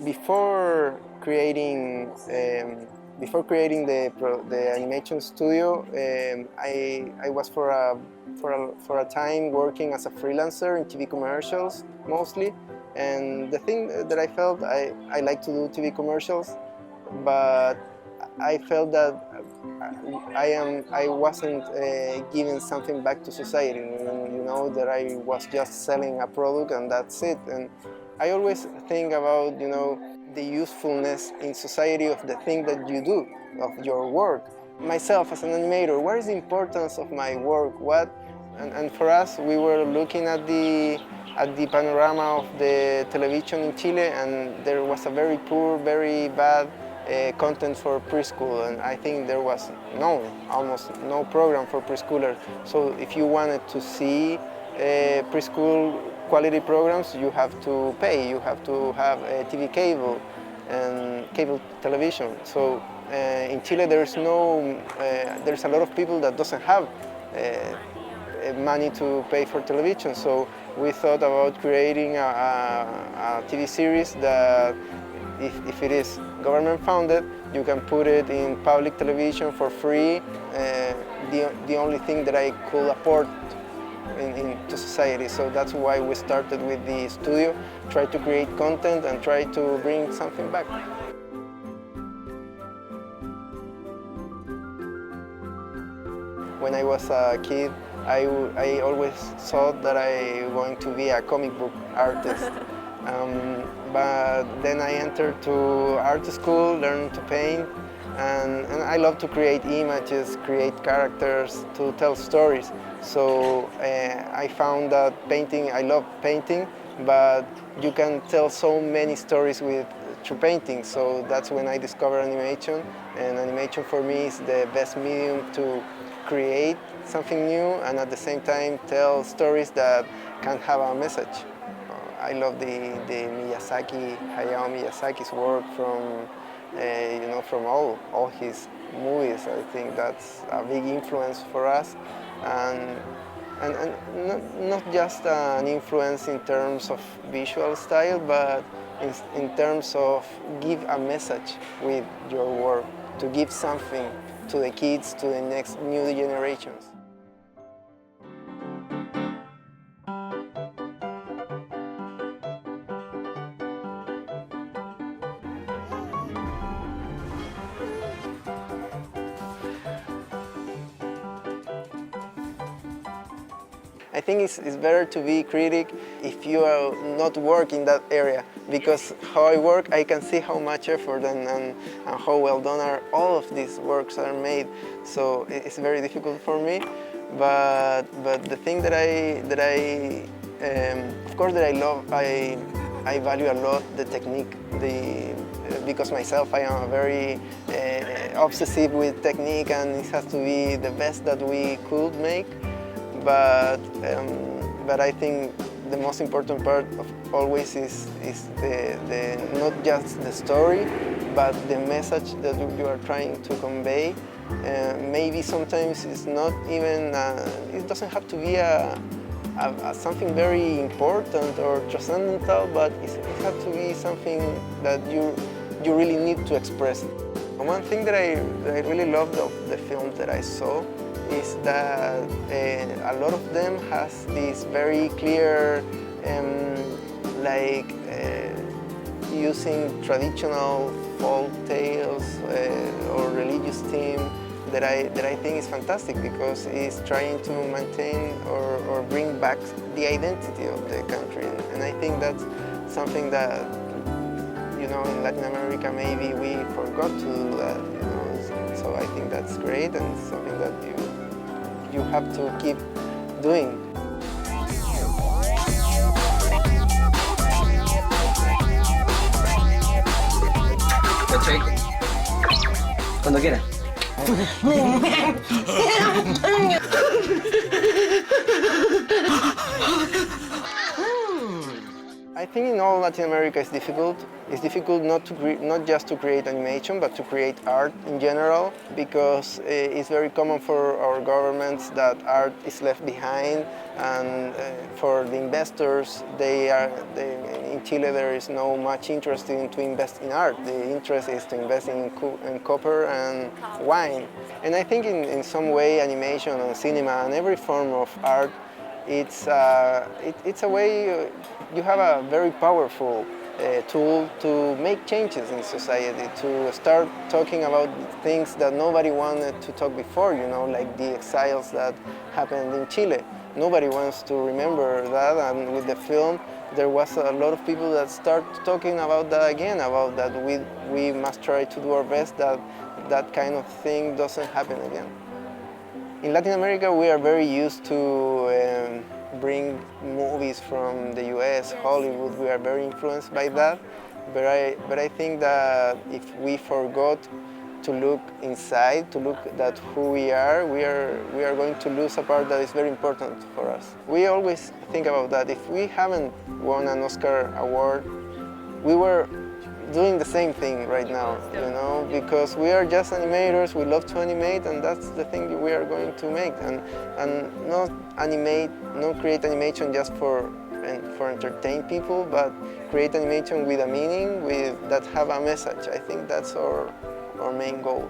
before creating the animation studio, I was for a time working as a freelancer in TV commercials mostly, and the thing that I felt, I like to do TV commercials, but I felt that I wasn't giving something back to society. You know, that I was just selling a product and that's it. And I always think about, you know, the usefulness in society of the thing that you do, of your work. Myself as an animator, what is the importance of my work? And for us, we were looking at the panorama of the television in Chile, and there was a very poor, very bad content for preschool, and I think there was almost no program for preschoolers. So if you wanted to see preschool quality programs, you have to pay, you have to have TV cable and cable television. So in Chile there's a lot of people that doesn't have money to pay for television. So we thought about creating a TV series that if it is government funded, you can put it in public television for free. The only thing that I could afford into society. So that's why we started with the studio, try to create content and try to bring something back. When I was a kid, I always thought that I was going to be a comic book artist. But then I entered to art school, learned to paint, and I love to create images, create characters, to tell stories. So I found that I love painting, but you can tell so many stories through painting. So that's when I discovered animation, and animation for me is the best medium to create something new and at the same time tell stories that can have a message. I love the Hayao Miyazaki's work from all his movies. I think that's a big influence for us, and not just an influence in terms of visual style, but in terms of give a message with your work, to give something to the kids, to the next new generations. I think it's better to be critic if you are not working in that area, because how I work, I can see how much effort and how well done all of these works are made. So it's very difficult for me. But the thing that I of course that I love, I value a lot the technique. Because myself, I am very obsessive with technique, and it has to be the best that we could make. But I think the most important part of always is the not just the story, but the message that you are trying to convey. Maybe sometimes it's not even it doesn't have to be something very important or transcendental, but it has to be something that you really need to express. One thing that I really loved of the films that I saw is that a lot of them has this very clear, using traditional folk tales or religious theme that I think is fantastic, because it's trying to maintain or bring back the identity of the country. And I think that's something that, you know, in Latin America maybe we forgot to do that, you know. So I think that's great, and something that you have to keep doing. Cuando quiera. I think in all Latin America it's difficult. It's difficult not just to create animation, but to create art in general, because it's very common for our governments that art is left behind, and for the investors, in Chile there is no much interest to invest in art. The interest is to invest in copper and wine. And I think in some way animation and cinema and every form of art, it's a way you have a very powerful tool to make changes in society, to start talking about things that nobody wanted to talk before, you know, like the exiles that happened in Chile. Nobody wants to remember that, and with the film there was a lot of people that start talking about that again, about that we must try to do our best that that kind of thing doesn't happen again. In Latin America we are very used to bring movies from the US, Hollywood. We are very influenced by that, but I think that if we forgot to look inside, to look at who we are going to lose a part that is very important for us. We always think about that. If we haven't won an Oscar award, we were doing the same thing right now, you know, because we are just animators, we love to animate, and that's the thing we are going to make, and not create animation just for entertain people, but create animation with a meaning, that have a message. I think that's our main goal.